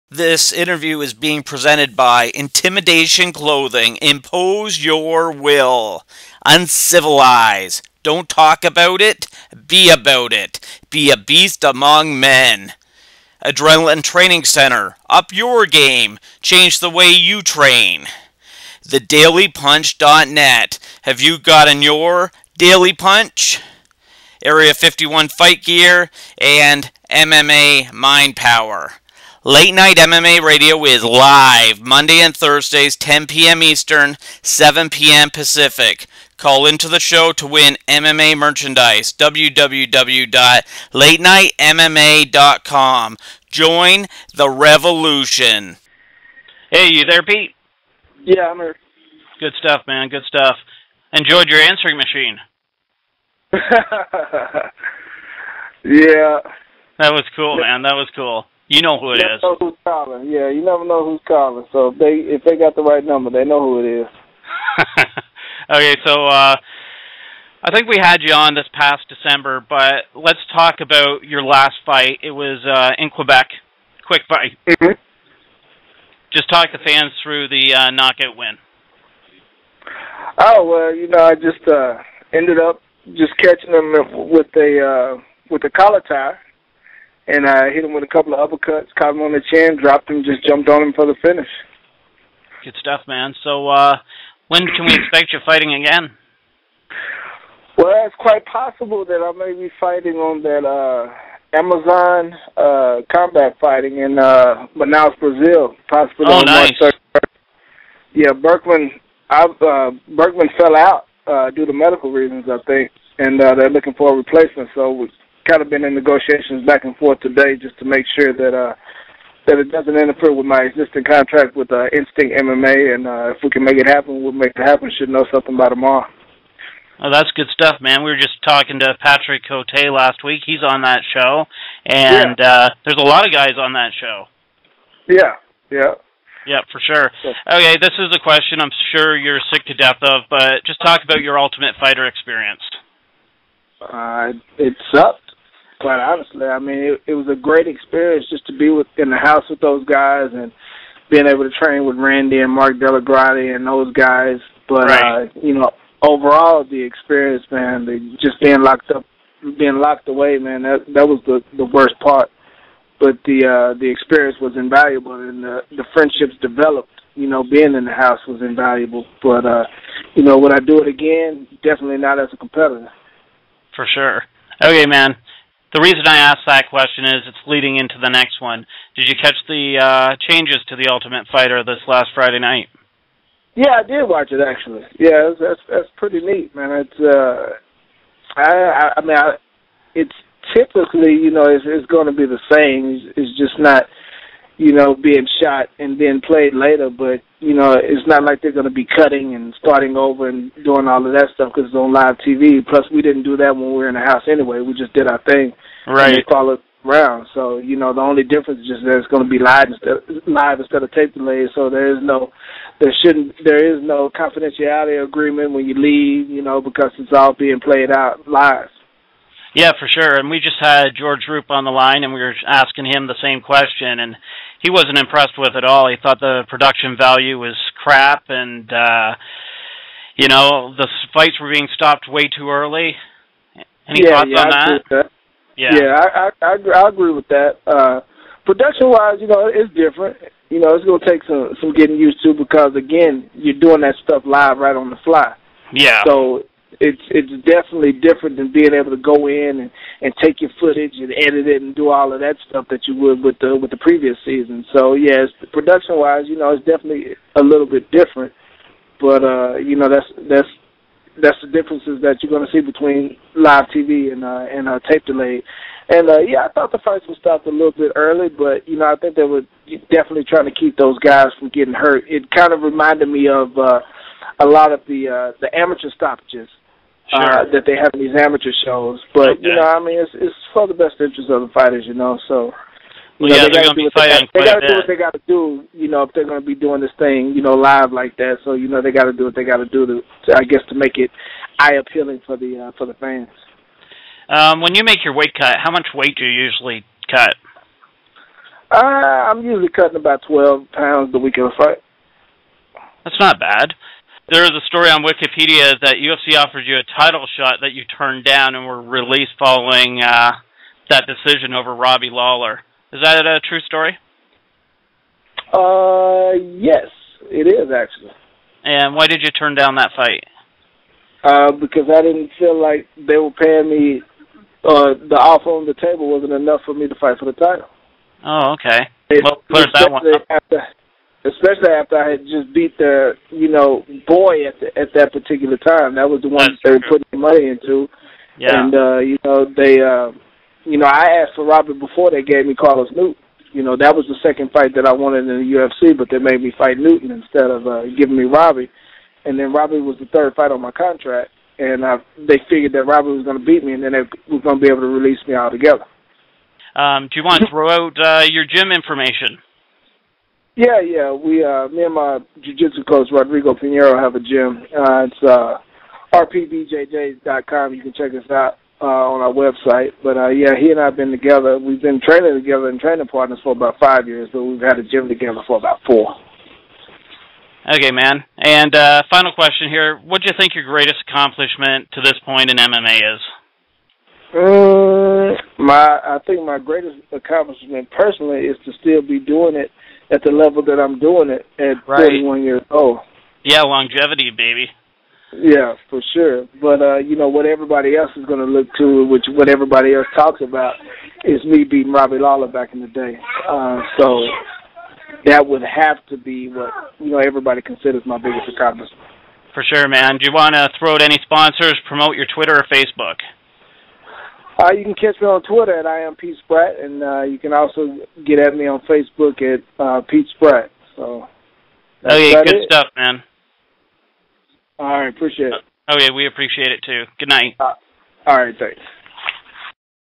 This interview is being presented by Intimidation Clothing. Impose your will. Uncivilize. Don't talk about it. Be about it. Be a beast among men. Adrenaline Training Center. Up your game. Change the way you train. TheDailyPunch.net. Have you gotten your Daily Punch? Area 51 Fight Gear and MMA Mind Power. Late Night MMA Radio is live Monday and Thursdays, 10 p.m. Eastern, 7 p.m. Pacific. Call into the show to win MMA merchandise. www.latenightmma.com. Join the revolution. Hey, you there, Pete? Yeah, I'm here. Good stuff, man. Good stuff. Enjoyed your answering machine. Yeah. That was cool, man. That was cool. You know who it is. Know who's calling. Yeah, you never know who's calling. So if they got the right number, they know who it is. Okay, so I think we had you on this past December, but let's talk about your last fight. It was in Quebec. Quick fight. Mm-hmm. Just talk the fans through the knockout win. Oh, well, I just ended up just catching him with a collar tie. And I hit him with a couple of uppercuts, caught him on the chin, dropped him, just jumped on him for the finish. Good stuff, man. So when can we expect you fighting again? Well, it's quite possible that I may be fighting on that Amazon combat fighting in Manaus, Brazil. Possibly on nice. March 31st. Yeah, Berkman fell out due to medical reasons, I think, and they're looking for a replacement. So we kind of been in negotiations back and forth today just to make sure that it doesn't interfere with my existing contract with Instinct MMA, and if we can make it happen, we'll make it happen. Should know something by tomorrow. Oh, that's good stuff, man. We were just talking to Patrick Cote last week. He's on that show, and there's a lot of guys on that show. Yeah. Yeah, for sure. Okay, this is a question I'm sure you're sick to death of, but just talk about your Ultimate Fighter experience. It sucked. Quite honestly, I mean, it was a great experience just to be in the house with those guys and being able to train with Randy and Mark Delagrati and those guys. But right. Overall, the experience, man, just being locked away, man, that was the worst part. But the experience was invaluable, and the friendships developed. Being in the house was invaluable. But would I do it again? Definitely not as a competitor. For sure. Okay, man. The reason I asked that question is it's leading into the next one. Did you catch the changes to the Ultimate Fighter this last Friday night? Yeah, I did watch it actually. Yeah, that's pretty neat, man. It's it's typically it's going to be the same. It's just not being shot and then played later, but it's not like they're going to be cutting and starting over and doing all of that stuff because it's on live TV. Plus, we didn't do that when we were in the house anyway. We just did our thing. Right. And they followed around. So, the only difference is just that it's going to be live instead of tape delayed. So there is no confidentiality agreement when you leave, because it's all being played out live. Yeah, for sure. And we just had George Roop on the line, and we were asking him the same question, and he wasn't impressed with it at all. He thought the production value was crap, and, the fights were being stopped way too early. Any thoughts on that? I agree with that. Yeah, I agree with that. Production-wise, it's different. It's going to take some getting used to because, again, you're doing that stuff live right on the fly. Yeah. So it's definitely different than being able to go in and take your footage and edit it and do all of that stuff that you would with the previous season. So yeah, production wise, it's definitely a little bit different. But that's the differences that you're going to see between live TV and tape delayed. And I thought the fights were stopped a little bit early, but I think they were definitely trying to keep those guys from getting hurt. It kind of reminded me of a lot of the amateur stoppages. Sure. That they have in these amateur shows, but okay. It's for the best interest of the fighters, So, they're going to be fighting they quite a bit. They got to do what they got to do, if they're going to be doing this thing, live like that. So, they got to do what they got to do to make it eye appealing for the fans. When you make your weight cut, how much weight do you usually cut? I'm usually cutting about 12 pounds the week of a fight. That's not bad. There is a story on Wikipedia that UFC offered you a title shot that you turned down and were released following that decision over Robbie Lawler. Is that a true story? Yes, it is actually. And why did you turn down that fight? Because I didn't feel like they were paying me, the offer on the table wasn't enough for me to fight for the title. Oh, okay. Well, clears that one up. Especially after I had just beat the, boy at that particular time. That was the one they were putting the money into. Yeah. And, I asked for Robert before they gave me Carlos Newton. That was the second fight that I wanted in the UFC, but they made me fight Newton instead of giving me Robbie. And then Robbie was the third fight on my contract, and they figured that Robbie was going to beat me, and then they were going to be able to release me altogether. Do you want to throw out your gym information? Yeah. Me and my jiu-jitsu coach, Rodrigo Pinheiro, have a gym. It's rpbjj.com. You can check us out on our website. But, he and I have been together. We've been training together and training partners for about 5 years, but we've had a gym together for about 4. Okay, man. And final question here. What do you think your greatest accomplishment to this point in MMA is? I think my greatest accomplishment personally is to still be doing it at the level that I'm doing it at 41 years old. Yeah, longevity, baby. Yeah, for sure. But, what everybody else is going to look to, what everybody else talks about, is me beating Robbie Lawler back in the day. So that would have to be what, everybody considers my biggest accomplishment. For sure, man. Do you want to throw out any sponsors, promote your Twitter or Facebook? You can catch me on Twitter at I am Pete Spratt, and you can also get at me on Facebook at Pete Spratt. So, good stuff, man. All right, appreciate it. Okay, we appreciate it too. Good night. All right, thanks.